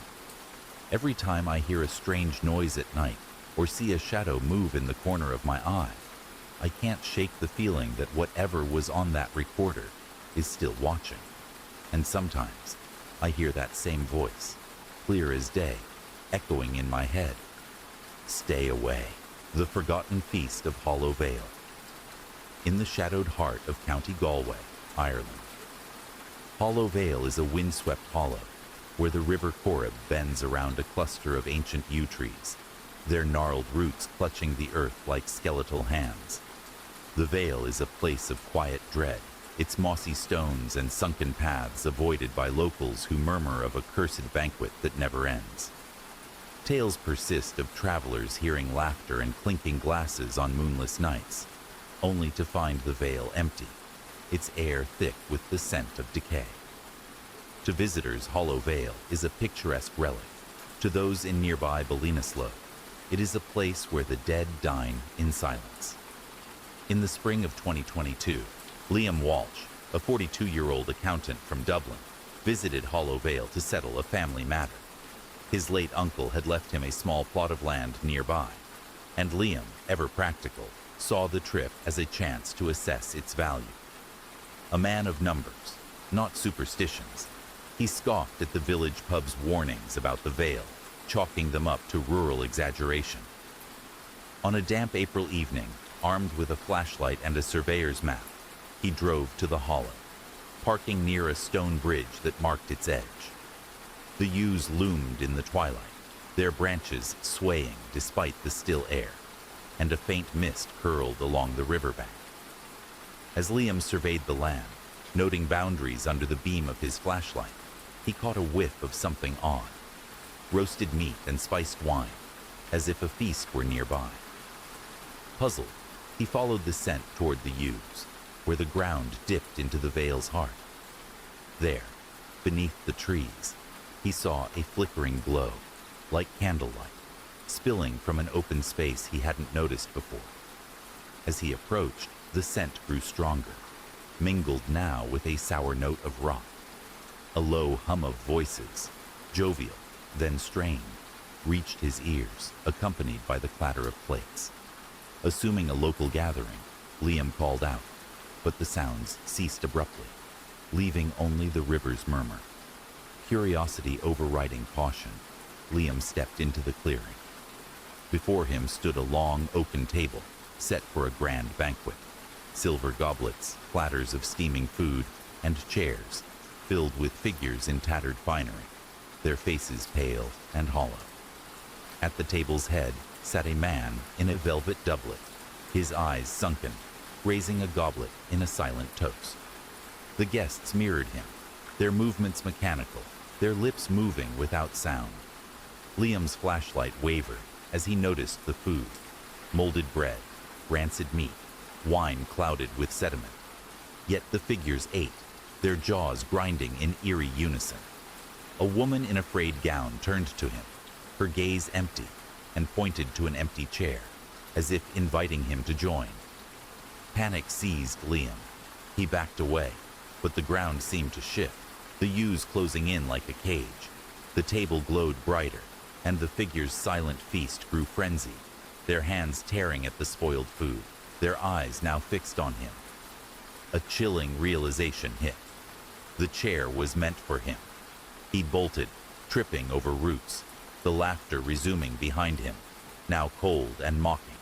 Every time I hear a strange noise at night or see a shadow move in the corner of my eye, I can't shake the feeling that whatever was on that recorder is still watching. And sometimes I hear that same voice, clear as day, echoing in my head. Stay away. The forgotten feast of Hollow Vale. In the shadowed heart of County Galway, Ireland. Hollow Vale is a windswept hollow where the River Corrib bends around a cluster of ancient yew trees, their gnarled roots clutching the earth like skeletal hands. The vale is a place of quiet dread, its mossy stones and sunken paths avoided by locals who murmur of a cursed banquet that never ends. Tales persist of travelers hearing laughter and clinking glasses on moonless nights, only to find the vale empty, its air thick with the scent of decay. To visitors, Hollow Vale is a picturesque relic. To those in nearby Ballinasloe, it is a place where the dead dine in silence. In the spring of 2022, Liam Walsh, a 42-year-old accountant from Dublin, visited Hollow Vale to settle a family matter. His late uncle had left him a small plot of land nearby, and Liam, ever practical, saw the trip as a chance to assess its value. A man of numbers, not superstitions, he scoffed at the village pub's warnings about the Vale, chalking them up to rural exaggeration. On a damp April evening, armed with a flashlight and a surveyor's map, he drove to the hollow, parking near a stone bridge that marked its edge. The yews loomed in the twilight, their branches swaying despite the still air, and a faint mist curled along the riverbank. As Liam surveyed the land, noting boundaries under the beam of his flashlight, he caught a whiff of something odd. Roasted meat and spiced wine, as if a feast were nearby. Puzzled, he followed the scent toward the yews, where the ground dipped into the vale's heart. There, beneath the trees, He saw a flickering glow, like candlelight, spilling from an open space he hadn't noticed before. As he approached, the scent grew stronger, mingled now with a sour note of rot. A low hum of voices, jovial, then strained, reached his ears, accompanied by the clatter of plates. Assuming a local gathering, Liam called out, but the sounds ceased abruptly, leaving only the river's murmur. Curiosity overriding caution, Liam stepped into the clearing. Before him stood a long oaken table, set for a grand banquet. Silver goblets, platters of steaming food, and chairs, filled with figures in tattered finery, their faces pale and hollow. At the table's head sat a man in a velvet doublet, his eyes sunken, raising a goblet in a silent toast. The guests mirrored him, their movements mechanical, their lips moving without sound. Liam's flashlight wavered as he noticed the food: molded bread, rancid meat, wine clouded with sediment. Yet the figures ate, their jaws grinding in eerie unison. A woman in a frayed gown turned to him, her gaze empty, and pointed to an empty chair, as if inviting him to join. Panic seized Liam. He backed away, but the ground seemed to shift, the yews closing in like a cage. The table glowed brighter, and the figures' silent feast grew frenzied, their hands tearing at the spoiled food, their eyes now fixed on him. A chilling realization hit. The chair was meant for him. He bolted, tripping over roots, the laughter resuming behind him, now cold and mocking.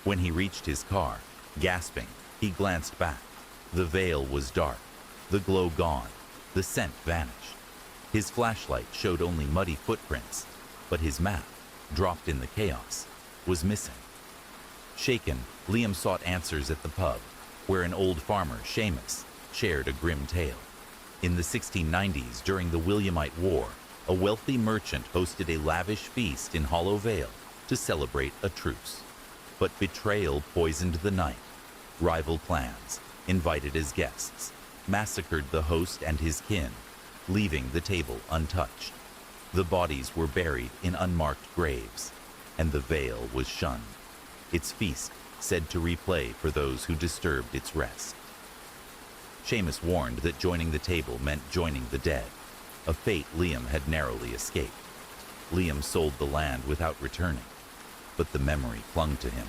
When he reached his car, gasping, he glanced back. The veil was dark, the glow gone, the scent vanished. His flashlight showed only muddy footprints, but his map, dropped in the chaos, was missing. Shaken, Liam sought answers at the pub, where an old farmer, Seamus, shared a grim tale. In the 1690s, during the Williamite War, a wealthy merchant hosted a lavish feast in Hollow Vale to celebrate a truce. But betrayal poisoned the night. Rival clans, invited as guests, massacred the host and his kin, leaving the table untouched. The bodies were buried in unmarked graves, and the Vale was shunned, its feast said to replay for those who disturbed its rest. Seamus warned that joining the table meant joining the dead, a fate Liam had narrowly escaped. Liam sold the land without returning, but the memory clung to him.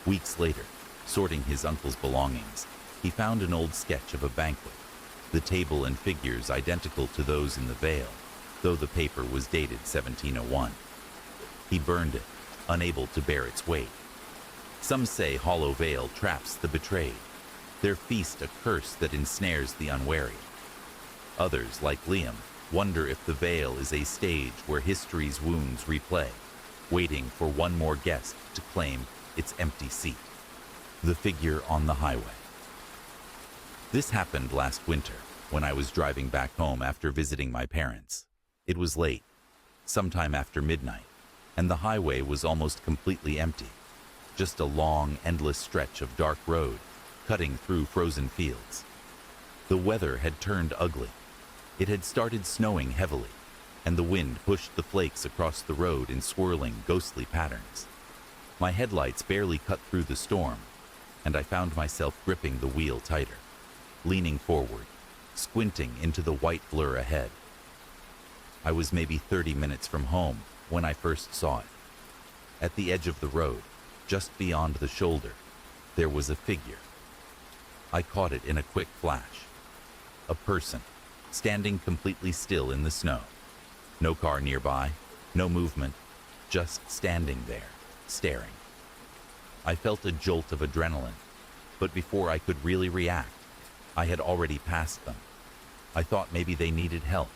Weeks later, sorting his uncle's belongings, he found an old sketch of a banquet, the table and figures identical to those in the Vale, though the paper was dated 1701. He burned it, unable to bear its weight. Some say Hollow Vale traps the betrayed, their feast a curse that ensnares the unwary. Others, like Liam, wonder if the Vale is a stage where history's wounds replay, waiting for one more guest to claim its empty seat. The figure on the highway. This happened last winter, when I was driving back home after visiting my parents. It was late, sometime after midnight, and the highway was almost completely empty. Just a long, endless stretch of dark road, cutting through frozen fields. The weather had turned ugly. It had started snowing heavily, and the wind pushed the flakes across the road in swirling, ghostly patterns. My headlights barely cut through the storm, and I found myself gripping the wheel tighter, leaning forward, squinting into the white blur ahead. I was maybe 30 minutes from home when I first saw it. At the edge of the road, just beyond the shoulder, there was a figure. I caught it in a quick flash. A person, standing completely still in the snow. No car nearby, no movement, just standing there, staring. I felt a jolt of adrenaline, but before I could really react, I had already passed them. I thought maybe they needed help,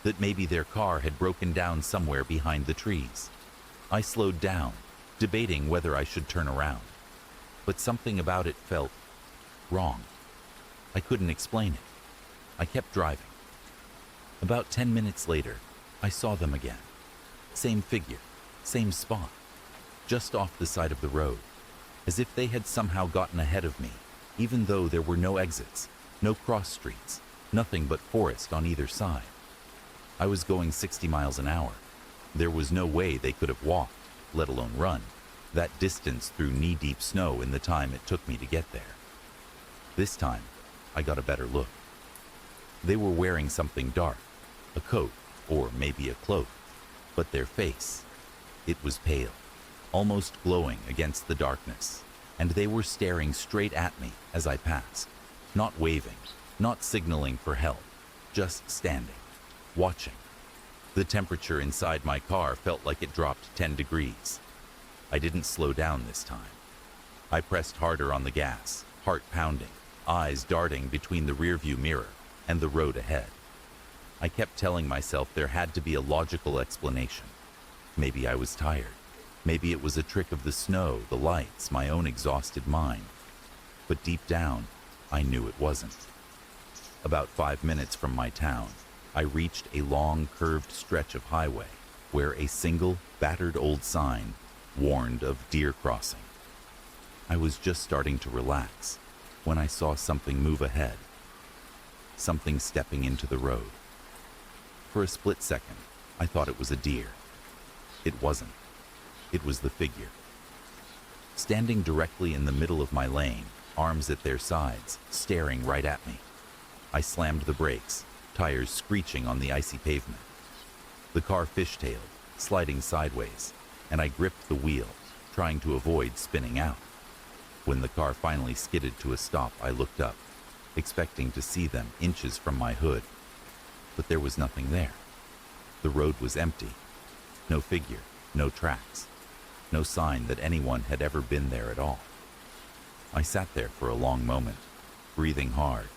that maybe their car had broken down somewhere behind the trees. I slowed down, debating whether I should turn around, but something about it felt wrong. I couldn't explain it. I kept driving. About 10 minutes later, I saw them again. Same figure, same spot, just off the side of the road, as if they had somehow gotten ahead of me, even though there were no exits, no cross streets, nothing but forest on either side. I was going 60 miles an hour. There was no way they could have walked, let alone run, that distance through knee-deep snow in the time it took me to get there. This time, I got a better look. They were wearing something dark, a coat, or maybe a cloak, but their face, it was pale, almost glowing against the darkness, and they were staring straight at me as I passed, not waving, not signaling for help, just standing, watching. The temperature inside my car felt like it dropped 10 degrees. I didn't slow down this time. I pressed harder on the gas, heart pounding, eyes darting between the rearview mirror and the road ahead. I kept telling myself there had to be a logical explanation. Maybe I was tired. Maybe it was a trick of the snow, the lights, my own exhausted mind. But deep down, I knew it wasn't. About 5 minutes from my town, I reached a long, curved stretch of highway where a single, battered old sign warned of deer crossing. I was just starting to relax when I saw something move ahead. Something stepping into the road. For a split second, I thought it was a deer. It wasn't. It was the figure. Standing directly in the middle of my lane, arms at their sides, staring right at me. I slammed the brakes, tires screeching on the icy pavement. The car fishtailed, sliding sideways, and I gripped the wheel, trying to avoid spinning out. When the car finally skidded to a stop, I looked up, expecting to see them inches from my hood. But there was nothing there. The road was empty. No figure, no tracks, no sign that anyone had ever been there at all. I sat there for a long moment, breathing hard,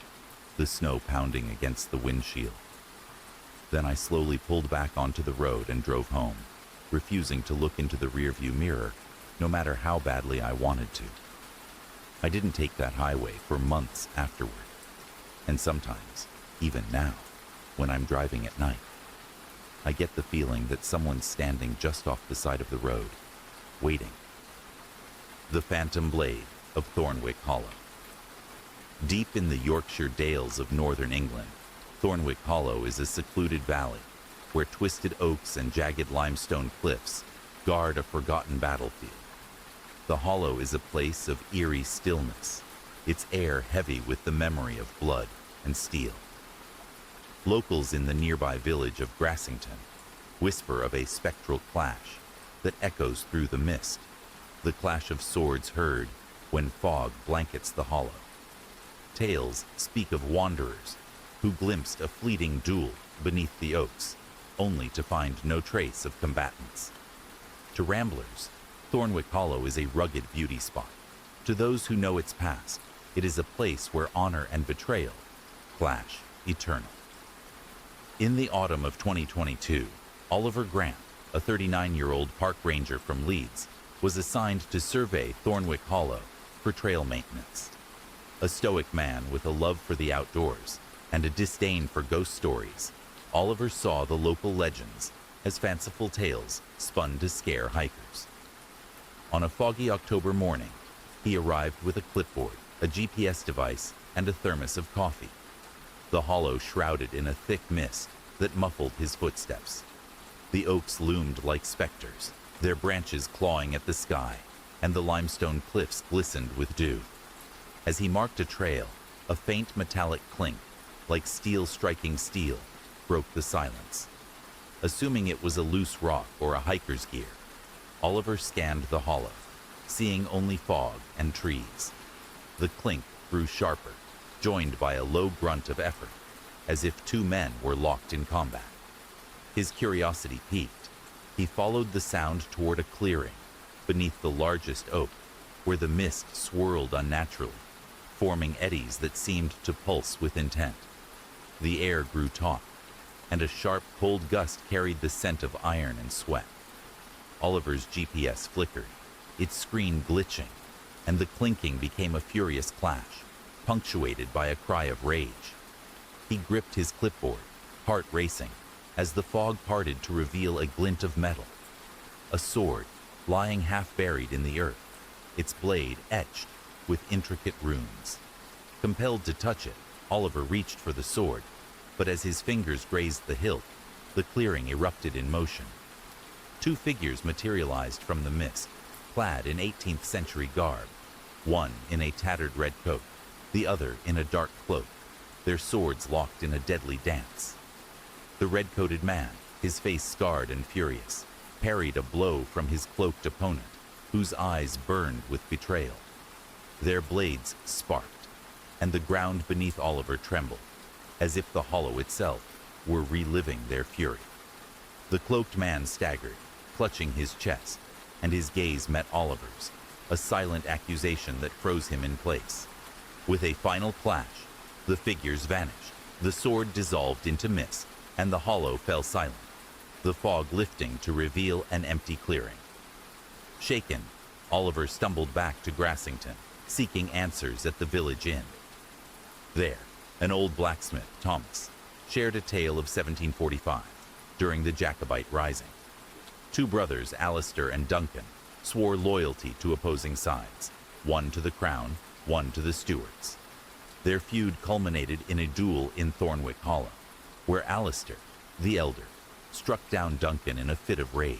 the snow pounding against the windshield. Then I slowly pulled back onto the road and drove home, refusing to look into the rearview mirror, no matter how badly I wanted to. I didn't take that highway for months afterward, and sometimes, even now, when I'm driving at night, I get the feeling that someone's standing just off the side of the road, waiting. The Phantom Blade of Thornwick Hollow. Deep in the Yorkshire Dales of northern England, Thornwick Hollow is a secluded valley where twisted oaks and jagged limestone cliffs guard a forgotten battlefield. The hollow is a place of eerie stillness, its air heavy with the memory of blood and steel. Locals in the nearby village of Grassington whisper of a spectral clash that echoes through the mist, the clash of swords heard when fog blankets the hollow. Tales speak of wanderers who glimpsed a fleeting duel beneath the oaks, only to find no trace of combatants. To ramblers, Thornwick Hollow is a rugged beauty spot. To those who know its past, it is a place where honor and betrayal clash eternal. In the autumn of 2022, Oliver Grant, a 39-year-old park ranger from Leeds, was assigned to survey Thornwick Hollow for trail maintenance. A stoic man with a love for the outdoors and a disdain for ghost stories, Oliver saw the local legends as fanciful tales spun to scare hikers. On a foggy October morning, he arrived with a clipboard, a GPS device, and a thermos of coffee. The hollow shrouded in a thick mist that muffled his footsteps. The oaks loomed like specters, their branches clawing at the sky, and the limestone cliffs glistened with dew. As he marked a trail, a faint metallic clink, like steel striking steel, broke the silence. Assuming it was a loose rock or a hiker's gear, Oliver scanned the hollow, seeing only fog and trees. The clink grew sharper, joined by a low grunt of effort, as if two men were locked in combat. His curiosity piqued. He followed the sound toward a clearing beneath the largest oak, where the mist swirled unnaturally, forming eddies that seemed to pulse with intent. The air grew taut, and a sharp, cold gust carried the scent of iron and sweat. Oliver's GPS flickered, its screen glitching, and the clinking became a furious clash, punctuated by a cry of rage. He gripped his clipboard, heart racing, as the fog parted to reveal a glint of metal. A sword, lying half buried in the earth, its blade etched with intricate runes. Compelled to touch it, Oliver reached for the sword, but as his fingers grazed the hilt, the clearing erupted in motion. Two figures materialized from the mist, clad in 18th century garb, one in a tattered red coat, the other in a dark cloak, their swords locked in a deadly dance. The red-coated man, his face scarred and furious, parried a blow from his cloaked opponent, whose eyes burned with betrayal. Their blades sparked, and the ground beneath Oliver trembled, as if the hollow itself were reliving their fury. The cloaked man staggered, clutching his chest, and his gaze met Oliver's, a silent accusation that froze him in place. With a final clash, the figures vanished, the sword dissolved into mist, and the hollow fell silent, the fog lifting to reveal an empty clearing. Shaken, Oliver stumbled back to Grassington, seeking answers at the village inn. There, an old blacksmith, Thomas, shared a tale of 1745, during the Jacobite Rising. Two brothers, Alistair and Duncan, swore loyalty to opposing sides, one to the crown, one to the Stuarts. Their feud culminated in a duel in Thornwick Hollow, where Alistair, the elder, struck down Duncan in a fit of rage,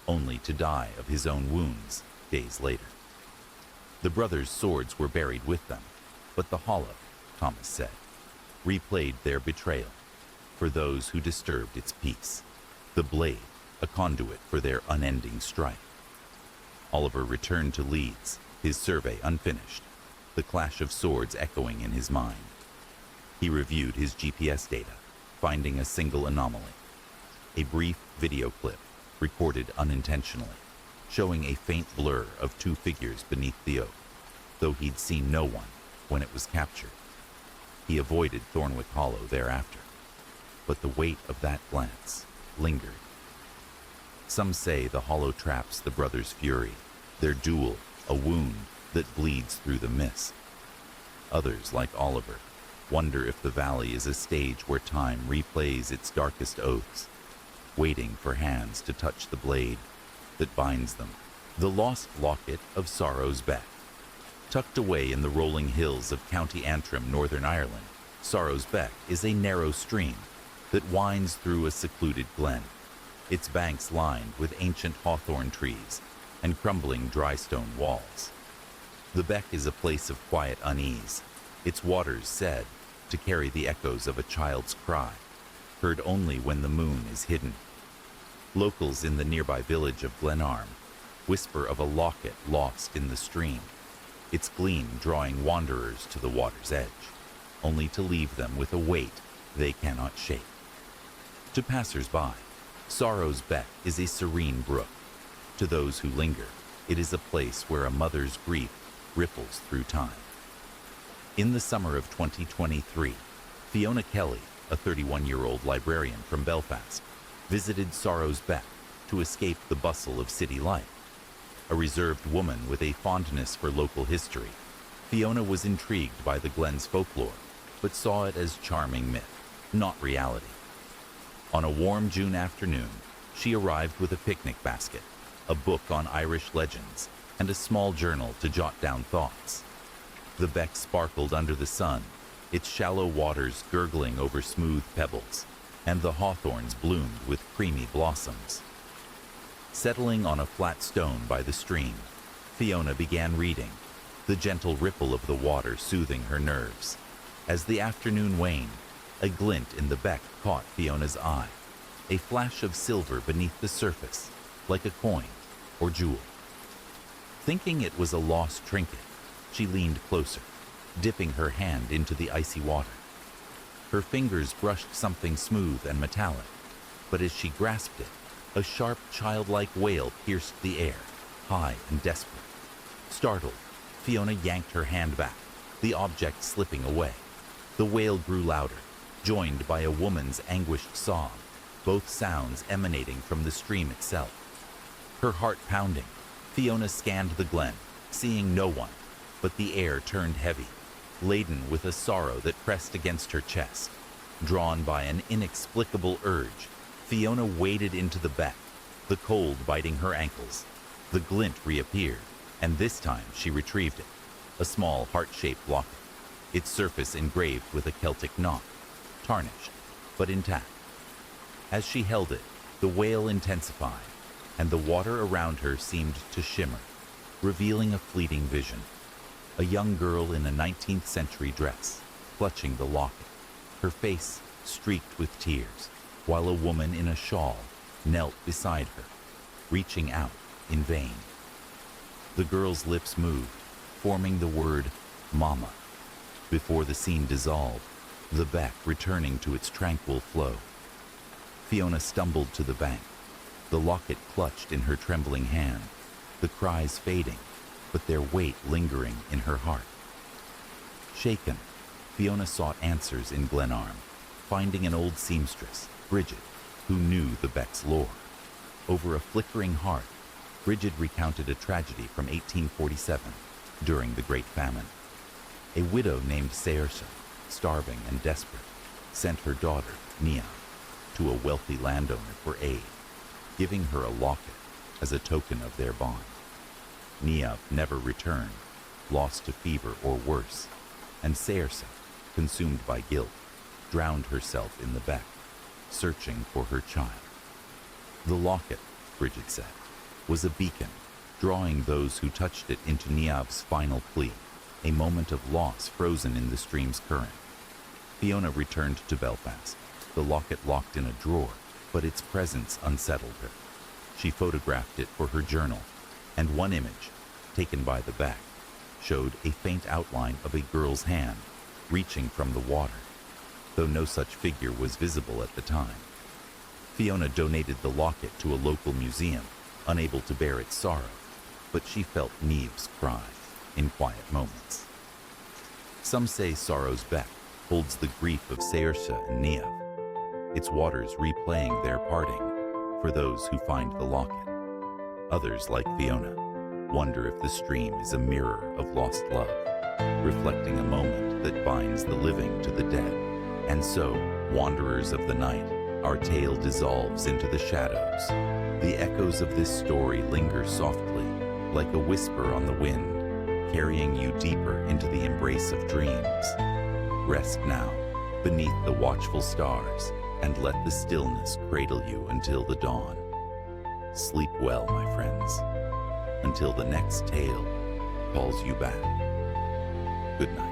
only to die of his own wounds days later. The brothers' swords were buried with them, but the hollow, Thomas said, replayed their betrayal for those who disturbed its peace, the blade a conduit for their unending strife. Oliver returned to Leeds, his survey unfinished, the clash of swords echoing in his mind. He reviewed his GPS data, finding a single anomaly, a brief video clip recorded unintentionally, showing a faint blur of two figures beneath the oak, though he'd seen no one when it was captured. He avoided Thornwick Hollow thereafter, but the weight of that glance lingered. Some say the hollow traps the brothers' fury, their duel a wound that bleeds through the mist. Others, like Oliver, wonder if the valley is a stage where time replays its darkest oaths, waiting for hands to touch the blade that binds them. The lost locket of Sorrow's Beck. Tucked away in the rolling hills of County Antrim, Northern Ireland, Sorrow's Beck is a narrow stream that winds through a secluded glen, its banks lined with ancient hawthorn trees and crumbling dry stone walls. The beck is a place of quiet unease, its waters said to carry the echoes of a child's cry, heard only when the moon is hidden. Locals in the nearby village of Glenarm whisper of a locket lost in the stream, its gleam drawing wanderers to the water's edge, only to leave them with a weight they cannot shake. To passers-by, Sorrow's Beck is a serene brook. To those who linger, it is a place where a mother's grief ripples through time. In the summer of 2023, Fiona Kelly, a 31-year-old librarian from Belfast, visited Sorrow's Beck to escape the bustle of city life. A reserved woman with a fondness for local history, Fiona was intrigued by the glen's folklore, but saw it as charming myth, not reality. On a warm June afternoon, she arrived with a picnic basket, a book on Irish legends, and a small journal to jot down thoughts. The beck sparkled under the sun, its shallow waters gurgling over smooth pebbles, and the hawthorns bloomed with creamy blossoms. Settling on a flat stone by the stream, Fiona began reading, the gentle ripple of the water soothing her nerves. As the afternoon waned, a glint in the beck caught Fiona's eye, a flash of silver beneath the surface, like a coin or jewel. Thinking it was a lost trinket, she leaned closer, dipping her hand into the icy water. Her fingers brushed something smooth and metallic, but as she grasped it, a sharp, childlike wail pierced the air, high and desperate. Startled, Fiona yanked her hand back, the object slipping away. The wail grew louder, joined by a woman's anguished sob, both sounds emanating from the stream itself. Her heart pounding, Fiona scanned the glen, seeing no one, but the air turned heavy, laden with a sorrow that pressed against her chest. Drawn by an inexplicable urge, Fiona waded into the beck, the cold biting her ankles. The glint reappeared, and this time she retrieved it, a small heart-shaped locket, its surface engraved with a Celtic knot, tarnished, but intact. As she held it, the wail intensified, and the water around her seemed to shimmer, revealing a fleeting vision. A young girl in a 19th century dress, clutching the locket, her face streaked with tears, while a woman in a shawl knelt beside her, reaching out in vain. The girl's lips moved, forming the word "Mama." Before the scene dissolved, the beck returning to its tranquil flow. Fiona stumbled to the bank, the locket clutched in her trembling hand, the cries fading, but their weight lingering in her heart. Shaken, Fiona sought answers in Glenarm, finding an old seamstress, Bridget, who knew the beck's lore. Over a flickering hearth, Bridget recounted a tragedy from 1847 during the Great Famine. A widow named Saoirse, starving and desperate, sent her daughter, Nia, to a wealthy landowner for aid, giving her a locket as a token of their bond. Nia never returned, lost to fever or worse, and Saoirse, consumed by guilt, drowned herself in the beck, searching for her child. The locket, Bridget said, was a beacon, drawing those who touched it into Niamh's final plea, a moment of loss frozen in the stream's current. Fiona returned to Belfast, the locket locked in a drawer, but its presence unsettled her. She photographed it for her journal, and one image, taken by the beck, showed a faint outline of a girl's hand reaching from the water, though no such figure was visible at the time. Fiona donated the locket to a local museum, unable to bear its sorrow, but she felt Niamh's cry in quiet moments. Some say Sorrow's Beck holds the grief of Saoirse and Niamh, its waters replaying their parting for those who find the locket. Others, like Fiona, wonder if the stream is a mirror of lost love, reflecting a moment that binds the living to the dead. And so, wanderers of the night, our tale dissolves into the shadows. The echoes of this story linger softly, like a whisper on the wind, carrying you deeper into the embrace of dreams. Rest now, beneath the watchful stars, and let the stillness cradle you until the dawn. Sleep well, my friends, until the next tale calls you back. Good night.